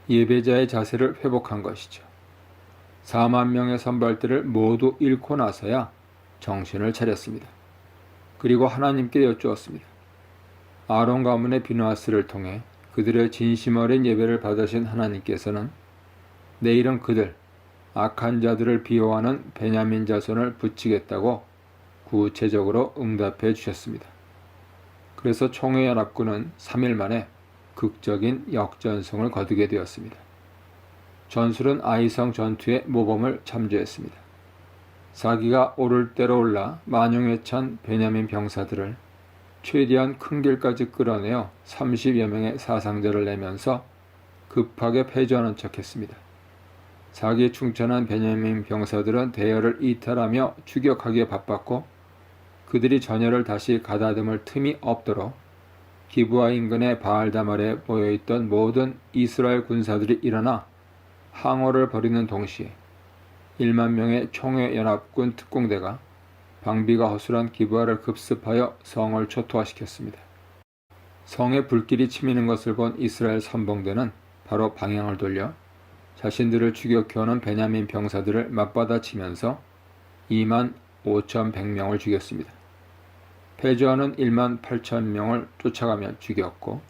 예배자의 자세를 회복한 것이죠. 4만 명의 선발들을 모두 잃고 나서야 정신을 차렸습니다. 그리고 하나님께 여쭈었습니다. 아론 가문의 비느하스를 통해 그들의 진심 어린 예배를 받으신 하나님께서는 내일은 그들 악한 자들을 비호하는 베냐민 자손을 붙이겠다고 구체적으로 응답해 주셨습니다. 그래서 총회연합군은 3일 만에 극적인 역전승을 거두게 되었습니다. 전술은 아이성 전투의 모범을 참조했습니다. 사기가 오를 대로 올라 만용에 찬 베냐민 병사들을 최대한 큰 길까지 끌어내어 30여 명의 사상자를 내면서 급하게 패전하는 척했습니다. 사기에 충천한 베냐민 병사들은 대열을 이탈하며 추격하기에 바빴고 그들이 전열을 다시 가다듬을 틈이 없도록 기브아 인근의 바알다말에 모여있던 모든 이스라엘 군사들이 일어나 항호를 벌이는 동시에 1만 명의 총회연합군 특공대가 방비가 허술한 기브아를 급습하여 성을 초토화시켰습니다. 성에 불길이 치미는 것을 본 이스라엘 선봉대는 바로 방향을 돌려 자신들을 추격해오는 베냐민 병사들을 맞받아치면서 2만 5,100명을 죽였습니다. 패주하는 1만 8천 명을 쫓아가며 죽였고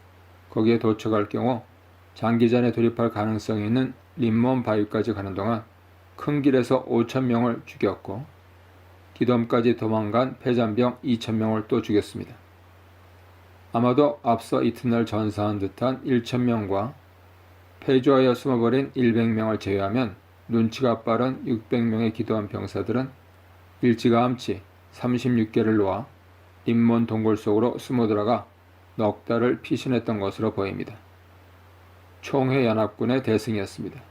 거기에 도착할 경우 장기전에 돌입할 가능성이 있는 림몬 바위까지 가는 동안 큰 길에서 5천 명을 죽였고 기돔까지 도망간 패잔병 2천 명을 또 죽였습니다. 아마도 앞서 이튿날 전사한 듯한 1천 명과 패주하여 숨어버린 100명을 제외하면 눈치가 빠른 600명의 기도한 병사들은 일찌감치 36개를 놓아 림몬 동굴 속으로 숨어들어가 넉 달을 피신했던 것으로 보입니다. 총회연합군의 대승이었습니다.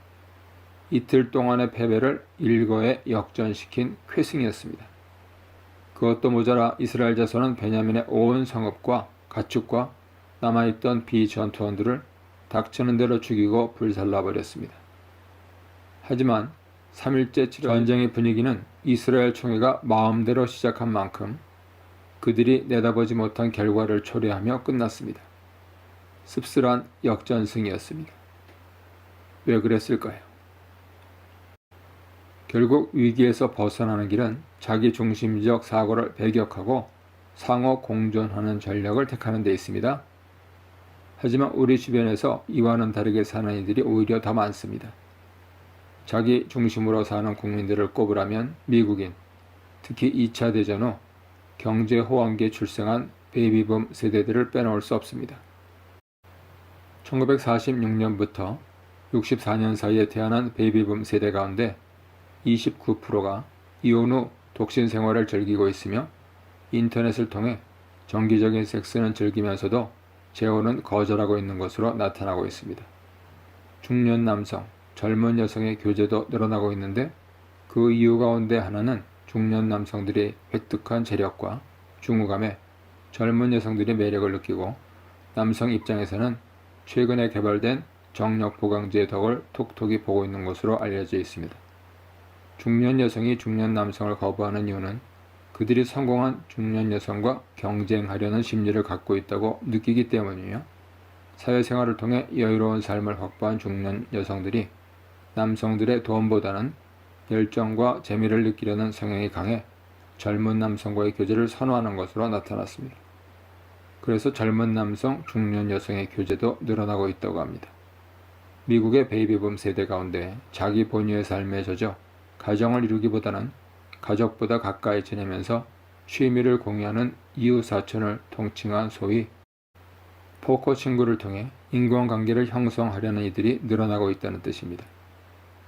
이틀 동안의 패배를 일거에 역전시킨 쾌승이었습니다. 그것도 모자라 이스라엘 자손은 베냐민의 온 성읍과 가축과 남아있던 비전투원들을 닥치는 대로 죽이고 불살라버렸습니다. 하지만 3일째 전쟁의 분위기는 이스라엘 총회가 마음대로 시작한 만큼 그들이 내다보지 못한 결과를 초래하며 끝났습니다. 씁쓸한 역전승이었습니다. 왜 그랬을까요? 결국 위기에서 벗어나는 길은 자기 중심적 사고를 배격하고 상호 공존하는 전략을 택하는 데 있습니다. 하지만 우리 주변에서 이와는 다르게 사는 이들이 오히려 더 많습니다. 자기 중심으로 사는 국민들을 꼽으라면 미국인, 특히 2차 대전 후 경제 호황기에 출생한 베이비붐 세대들을 빼놓을 수 없습니다. 1946년부터 64년 사이에 태어난 베이비붐 세대 가운데 29%가 이혼 후 독신 생활을 즐기고 있으며 인터넷을 통해 정기적인 섹스는 즐기면서도 재혼은 거절하고 있는 것으로 나타나고 있습니다. 중년 남성, 젊은 여성의 교제도 늘어나고 있는데 그 이유 가운데 하나는 중년 남성들이 획득한 재력과 중후감에 젊은 여성들이 매력을 느끼고 남성 입장에서는 최근에 개발된 정력 보강제의 덕을 톡톡히 보고 있는 것으로 알려져 있습니다. 중년 여성이 중년 남성을 거부하는 이유는 그들이 성공한 중년 여성과 경쟁하려는 심리를 갖고 있다고 느끼기 때문이며 사회생활을 통해 여유로운 삶을 확보한 중년 여성들이 남성들의 도움보다는 열정과 재미를 느끼려는 성향이 강해 젊은 남성과의 교제를 선호하는 것으로 나타났습니다. 그래서 젊은 남성, 중년 여성의 교제도 늘어나고 있다고 합니다. 미국의 베이비붐 세대 가운데 자기 본유의 삶에 젖어 가정을 이루기보다는 가족보다 가까이 지내면서 취미를 공유하는 이웃 사촌을 통칭한 소위 포커 친구를 통해 인간관계를 형성하려는 이들이 늘어나고 있다는 뜻입니다.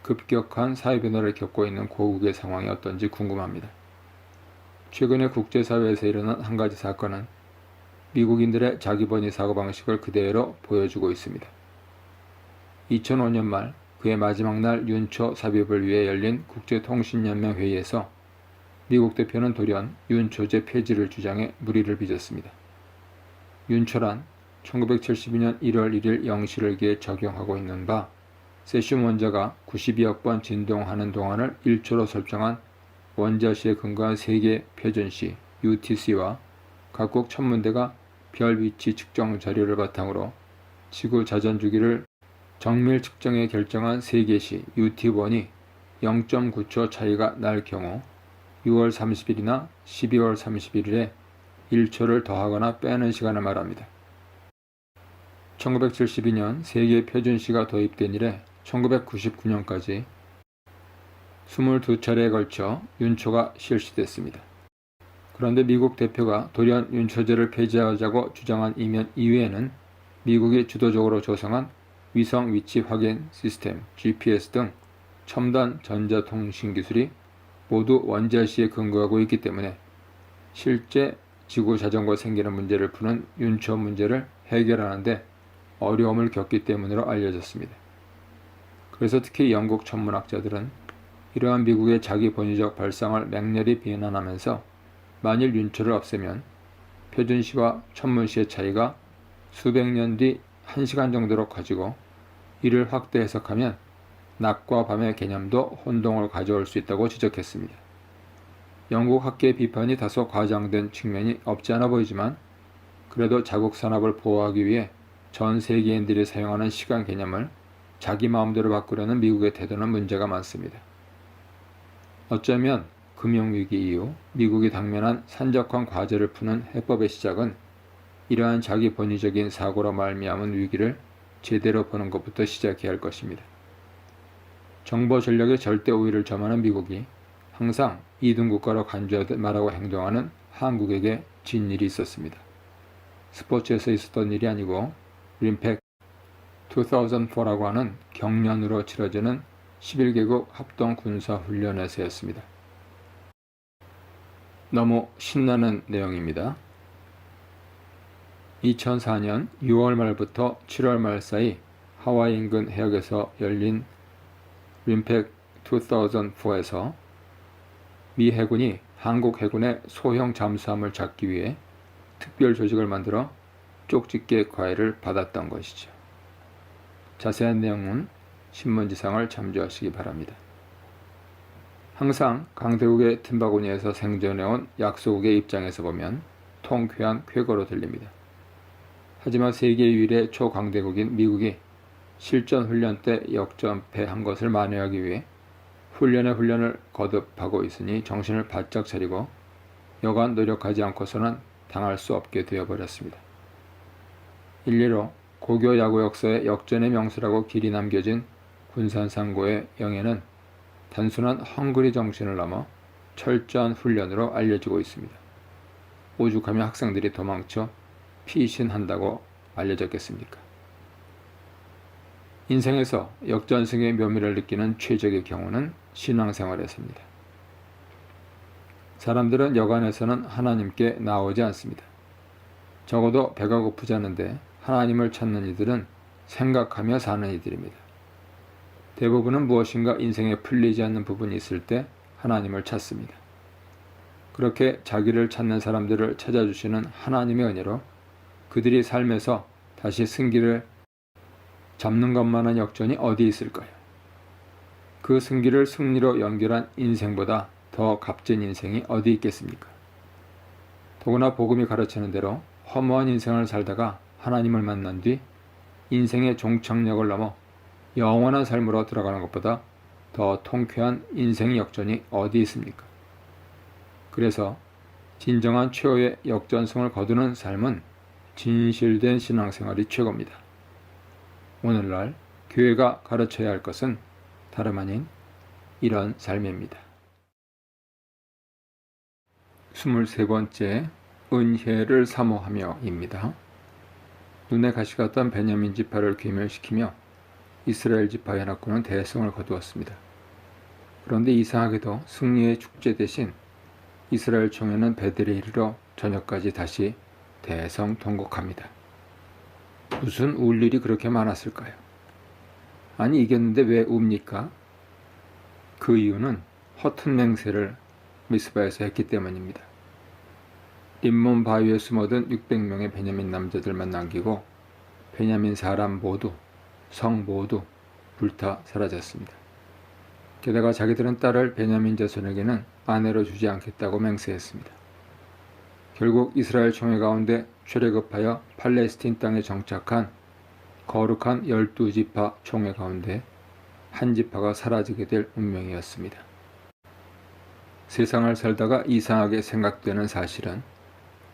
급격한 사회 변화를 겪고 있는 고국의 상황이 어떤지 궁금합니다. 최근에 국제사회에서 일어난 한 가지 사건은 미국인들의 자기본위 사고방식을 그대로 보여주고 있습니다. 2005년 말 그의 마지막 날 윤초 삽입을 위해 열린 국제통신연맹 회의에서 미국 대표는 돌연 윤초제 폐지를 주장해 물의를 빚었습니다. 윤초란 1972년 1월 1일 0시를 적용하고 있는 바 세슘 원자가 92억 번 진동하는 동안을 1초로 설정한 원자시에 근거한 세계 표준시 UTC와 각국 천문대가 별 위치 측정 자료를 바탕으로 지구 자전 주기를 정밀 측정에 결정한 세계시 UT1이 0.9초 차이가 날 경우 6월 30일이나 12월 31일에 1초를 더하거나 빼는 시간을 말합니다. 1972년 세계 표준시가 도입된 이래 1999년까지 22차례에 걸쳐 윤초가 실시됐습니다. 그런데 미국 대표가 돌연 윤초제를 폐지하자고 주장한 이면 이외에는 미국이 주도적으로 조성한 위성 위치 확인 시스템 GPS 등 첨단 전자통신 기술이 모두 원자시에 근거하고 있기 때문에 실제 지구 자전거 생기는 문제를 푸는 윤초 문제를 해결하는데 어려움을 겪기 때문으로 알려졌습니다. 그래서 특히 영국 천문학자들은 이러한 미국의 자기 본위적 발상을 맹렬히 비난하면서 만일 윤초를 없애면 표준시와 천문시의 차이가 수백 년 뒤 1시간 정도로 커지고 이를 확대 해석하면 낮과 밤의 개념도 혼동을 가져올 수 있다고 지적했습니다. 영국 학계의 비판이 다소 과장된 측면이 없지 않아 보이지만 그래도 자국 산업을 보호하기 위해 전 세계인들이 사용하는 시간 개념을 자기 마음대로 바꾸려는 미국의 태도는 문제가 많습니다. 어쩌면 금융위기 이후 미국이 당면한 산적한 과제를 푸는 해법의 시작은 이러한 자기 본위적인 사고로 말미암은 위기를 제대로 보는 것부터 시작해야 할 것입니다. 정보 전략의 절대 우위를 점하는 미국이 항상 2등 국가로 간주하듯 말하고 행동하는 한국에게 진 일이 있었습니다. 스포츠에서 있었던 일이 아니고 림팩 2004라고 하는 경련으로 치러지는 11개국 합동군사훈련에서였습니다. 너무 신나는 내용입니다. 2004년 6월 말부터 7월 말 사이 하와이 인근 해역에서 열린 림팩 2004에서 미 해군이 한국 해군의 소형 잠수함을 잡기 위해 특별 조직을 만들어 쪽집게 과외를 받았던 것이죠. 자세한 내용은 신문지상을 참조하시기 바랍니다. 항상 강대국의 틈바구니에서 생존해온 약소국의 입장에서 보면 통쾌한 쾌거로 들립니다. 하지만 세계 유일의 초강대국인 미국이 실전 훈련 때 역전패한 것을 만회하기 위해 훈련에 훈련을 거듭하고 있으니 정신을 바짝 차리고 여간 노력하지 않고서는 당할 수 없게 되어버렸습니다. 일례로 고교 야구 역사의 역전의 명수라고 길이 남겨진 군산상고의 영예는 단순한 헝그리 정신을 넘어 철저한 훈련으로 알려지고 있습니다. 오죽하면 학생들이 도망쳐 피신한다고 알려졌겠습니까? 인생에서 역전승의 묘미를 느끼는 최적의 경우는 신앙생활에서입니다. 사람들은 여간에서는 하나님께 나오지 않습니다. 적어도 배가 고프지 않은데 하나님을 찾는 이들은 생각하며 사는 이들입니다. 대부분은 무엇인가 인생에 풀리지 않는 부분이 있을 때 하나님을 찾습니다. 그렇게 자기를 찾는 사람들을 찾아주시는 하나님의 은혜로 그들이 삶에서 다시 승기를 잡는 것만한 역전이 어디 있을까요? 그 승기를 승리로 연결한 인생보다 더 값진 인생이 어디 있겠습니까? 더구나 복음이 가르치는 대로 허무한 인생을 살다가 하나님을 만난 뒤 인생의 종착역을 넘어 영원한 삶으로 들어가는 것보다 더 통쾌한 인생 역전이 어디 있습니까? 그래서 진정한 최후의 역전승을 거두는 삶은 진실된 신앙생활이 최고입니다. 오늘날 교회가 가르쳐야 할 것은 다름 아닌 이런 삶입니다. 23번째, 은혜를 사모하며입니다. 눈에 가시 같던 베냐민 지파를 괴멸시키며 이스라엘 지파 연합군은 대승을 거두었습니다. 그런데 이상하게도 승리의 축제 대신 이스라엘 총회는 베델에 이르러 저녁까지 다시 대성통곡합니다. 무슨 울 일이 그렇게 많았을까요? 아니 이겼는데 왜 웁니까? 그 이유는 허튼 맹세를 미스바에서 했기 때문입니다. 림몬 바위에 숨어든 600명의 베냐민 남자들만 남기고 베냐민 사람 모두, 성 모두 불타 사라졌습니다. 게다가 자기들은 딸을 베냐민 자손에게는 아내로 주지 않겠다고 맹세했습니다. 결국 이스라엘 총회 가운데 출애굽하여 팔레스틴 땅에 정착한 거룩한 12지파 총회 가운데 한 지파가 사라지게 될 운명이었습니다. 세상을 살다가 이상하게 생각되는 사실은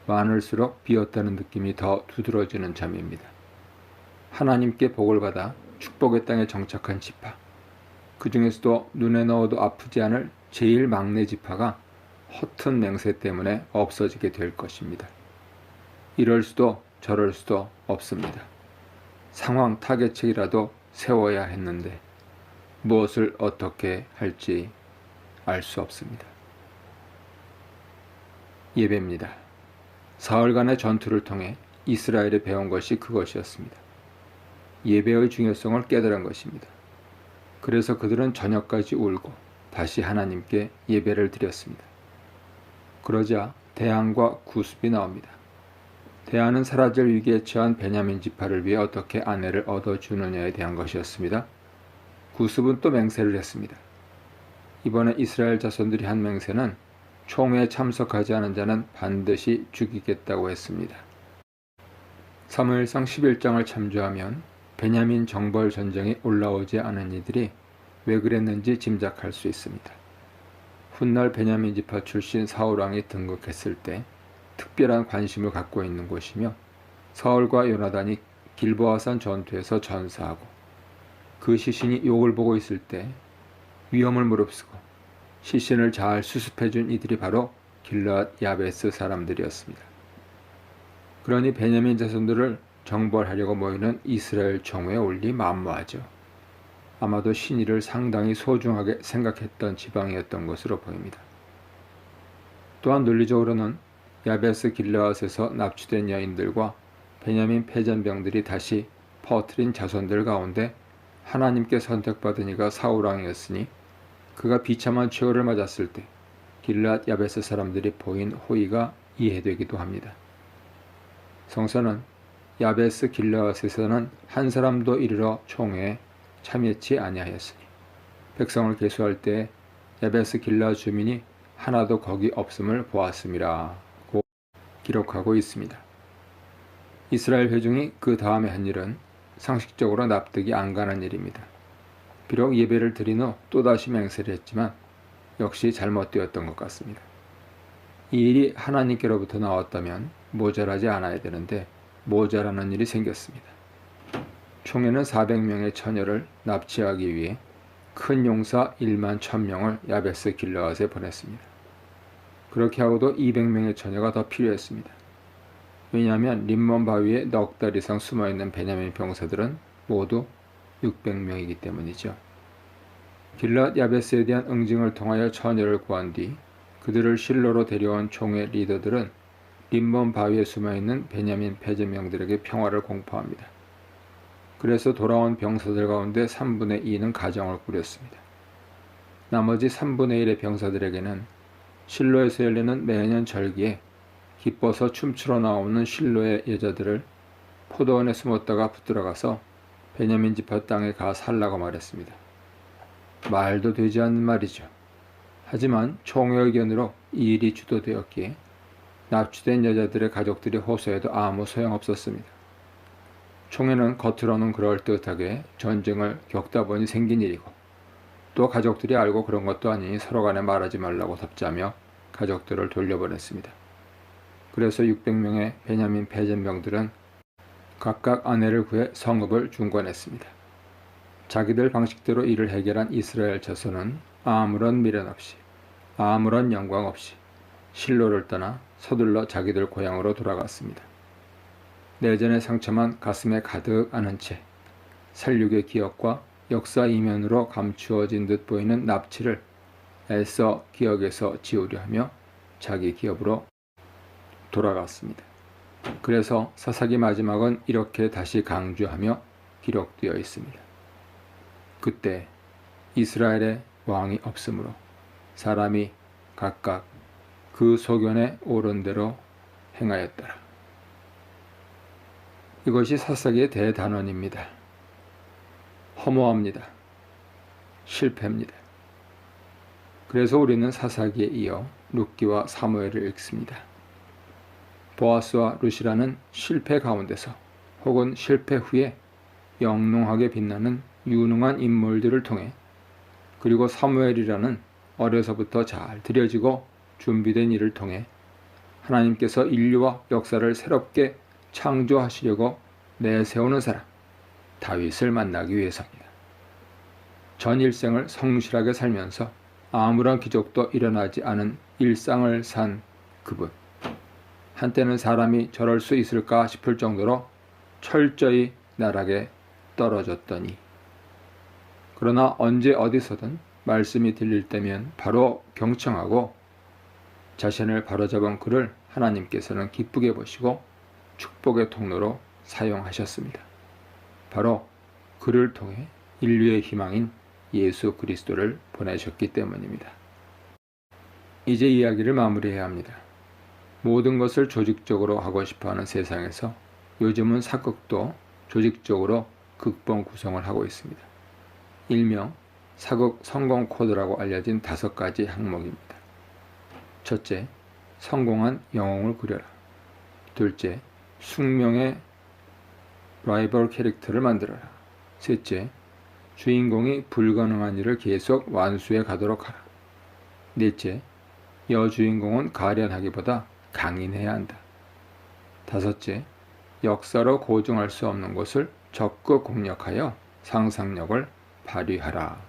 많을수록 비었다는 느낌이 더 두드러지는 점입니다. 하나님께 복을 받아 축복의 땅에 정착한 지파, 그 중에서도 눈에 넣어도 아프지 않을 제일 막내 지파가 허튼 맹세 때문에 없어지게 될 것입니다. 이럴 수도 저럴 수도 없습니다. 상황 타개책이라도 세워야 했는데 무엇을 어떻게 할지 알 수 없습니다. 예배입니다. 사흘간의 전투를 통해 이스라엘이 배운 것이 그것이었습니다. 예배의 중요성을 깨달은 것입니다. 그래서 그들은 저녁까지 울고 다시 하나님께 예배를 드렸습니다. 그러자 대안과 구습이 나옵니다. 대안은 사라질 위기에 처한 베냐민 지파를 위해 어떻게 아내를 얻어주느냐에 대한 것이었습니다. 구습은 또 맹세를 했습니다. 이번에 이스라엘 자손들이 한 맹세는 총회에 참석하지 않은 자는 반드시 죽이겠다고 했습니다. 사무엘상 11장을 참조하면 베냐민 정벌 전쟁에 올라오지 않은 이들이 왜 그랬는지 짐작할 수 있습니다. 훗날 베냐민 지파 출신 사울왕이 등극했을 때 특별한 관심을 갖고 있는 곳이며 사울과 요나단이 길보아산 전투에서 전사하고 그 시신이 욕을 보고 있을 때 위험을 무릅쓰고 시신을 잘 수습해준 이들이 바로 길르앗 야베스 사람들이었습니다. 그러니 베냐민 자손들을 정벌하려고 모이는 이스라엘 총회에 올리 만무하죠. 아마도 신의를 상당히 소중하게 생각했던 지방이었던 것으로 보입니다. 또한 논리적으로는 야베스 길르앗에서 납치된 여인들과 베냐민 패전병들이 다시 퍼트린 자손들 가운데 하나님께 선택받은 이가 사울왕이었으니 그가 비참한 최후를 맞았을 때 길르앗 야베스 사람들이 보인 호의가 이해되기도 합니다. 성서는 야베스 길르앗에서는 한 사람도 이르러 총회에 참여치 아니하였으니 백성을 계수할 때 야베스 길르앗 주민이 하나도 거기 없음을 보았음이라고 기록하고 있습니다. 이스라엘 회중이 그 다음에 한 일은 상식적으로 납득이 안 가는 일입니다. 비록 예배를 드린 후 또다시 맹세를 했지만 역시 잘못되었던 것 같습니다. 이 일이 하나님께로부터 나왔다면 모자라지 않아야 되는데 모자라는 일이 생겼습니다. 총회는 400명의 처녀를 납치하기 위해 큰 용사 1만 1000명을 야베스 길르앗에 보냈습니다. 그렇게 하고도 200명의 처녀가 더 필요했습니다. 왜냐하면 림몬 바위에 넉 달 이상 숨어있는 베냐민 병사들은 모두 600명이기 때문이죠. 길르앗 야베스에 대한 응징을 통하여 처녀를 구한 뒤 그들을 실로로 데려온 총회 리더들은 림몬 바위에 숨어있는 베냐민 패전명들에게 평화를 공포합니다. 그래서 돌아온 병사들 가운데 3분의 2는 가정을 꾸렸습니다. 나머지 3분의 1의 병사들에게는 실로에서 열리는 매년 절기에 기뻐서 춤추러 나오는 실로의 여자들을 포도원에 숨었다가 붙들어가서 베냐민 지파 땅에 가 살라고 말했습니다. 말도 되지 않는 말이죠. 하지만 총회 의견으로 이 일이 주도되었기에 납치된 여자들의 가족들이 호소해도 아무 소용없었습니다. 총회는 겉으로는 그럴듯하게 전쟁을 겪다 보니 생긴 일이고 또 가족들이 알고 그런 것도 아니니 서로 간에 말하지 말라고 답자며 가족들을 돌려보냈습니다. 그래서 600명의 베냐민 패전병들은 각각 아내를 구해 성읍을 중건했습니다. 자기들 방식대로 일을 해결한 이스라엘 자손은 아무런 미련 없이 아무런 영광 없이 실로를 떠나 서둘러 자기들 고향으로 돌아갔습니다. 내전의 상처만 가슴에 가득 안은 채 살육의 기억과 역사 이면으로 감추어진 듯 보이는 납치를 애써 기억에서 지우려 하며 자기 기업으로 돌아갔습니다. 그래서 사사기 마지막은 이렇게 다시 강조하며 기록되어 있습니다. 그때 이스라엘에 왕이 없으므로 사람이 각각 그 소견에 옳은 대로 행하였더라. 이것이 사사기의 대단원입니다. 허무합니다. 실패입니다. 그래서 우리는 사사기에 이어 룻기와 사무엘을 읽습니다. 보아스와 룻이라는 실패 가운데서 혹은 실패 후에 영롱하게 빛나는 유능한 인물들을 통해 그리고 사무엘이라는 어려서부터 잘 들여지고 준비된 일을 통해 하나님께서 인류와 역사를 새롭게 창조하시려고 내세우는 사람 다윗을 만나기 위해서입니다. 전 일생을 성실하게 살면서 아무런 기적도 일어나지 않은 일상을 산 그분. 한때는 사람이 저럴 수 있을까 싶을 정도로 철저히 나락에 떨어졌더니 그러나 언제 어디서든 말씀이 들릴 때면 바로 경청하고 자신을 바로잡은 그를 하나님께서는 기쁘게 보시고 축복의 통로로 사용하셨습니다. 바로 그를 통해 인류의 희망인 예수 그리스도를 보내셨기 때문입니다. 이제 이야기를 마무리해야 합니다. 모든 것을 조직적으로 하고 싶어하는 세상에서 요즘은 사극도 조직적으로 극본 구성을 하고 있습니다. 일명 사극 성공 코드라고 알려진 5가지 항목입니다. 첫째, 성공한 영웅을 그려라. 둘째, 숙명의 라이벌 캐릭터를 만들어라. 셋째, 주인공이 불가능한 일을 계속 완수해 가도록 하라. 넷째, 여주인공은 가련하기보다 강인해야 한다. 다섯째, 역사로 고증할 수 없는 것을 적극 공략하여 상상력을 발휘하라.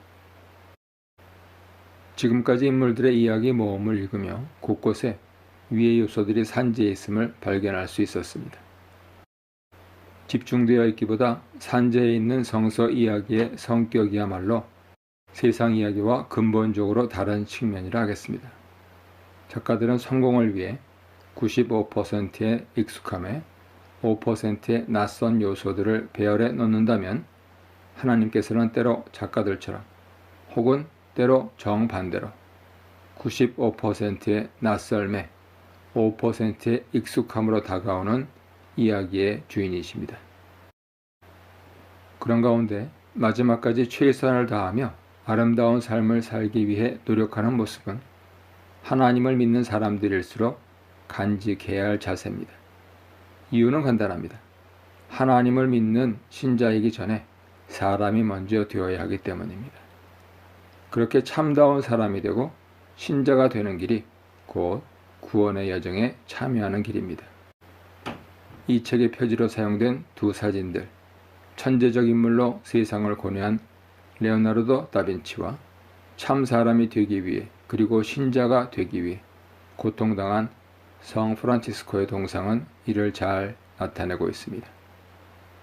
지금까지 인물들의 이야기 모험을 읽으며 곳곳에 위의 요소들이 산재해 있음을 발견할 수 있었습니다. 집중되어 있기보다 산재해 있는 성서 이야기의 성격이야말로 세상 이야기와 근본적으로 다른 측면이라 하겠습니다. 작가들은 성공을 위해 95%의 익숙함에 5%의 낯선 요소들을 배열해 놓는다면 하나님께서는 때로 작가들처럼 혹은 때로 정반대로 95%의 낯설매 5%의 익숙함으로 다가오는 이야기의 주인이십니다. 그런 가운데 마지막까지 최선을 다하며 아름다운 삶을 살기 위해 노력하는 모습은 하나님을 믿는 사람들일수록 간직해야 할 자세입니다. 이유는 간단합니다. 하나님을 믿는 신자이기 전에 사람이 먼저 되어야 하기 때문입니다. 그렇게 참다운 사람이 되고 신자가 되는 길이 곧 구원의 여정에 참여하는 길입니다. 이 책의 표지로 사용된 두 사진들, 천재적 인물로 세상을 고뇌한 레오나르도 다빈치와 참 사람이 되기 위해 그리고 신자가 되기 위해 고통당한 성 프란치스코의 동상은 이를 잘 나타내고 있습니다.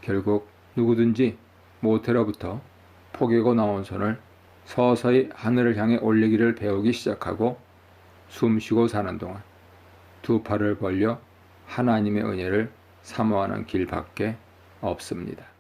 결국 누구든지 모태로부터 포개고 나온 손을 서서히 하늘을 향해 올리기를 배우기 시작하고 숨쉬고 사는 동안 두 팔을 벌려 하나님의 은혜를 사모하는 길밖에 없습니다.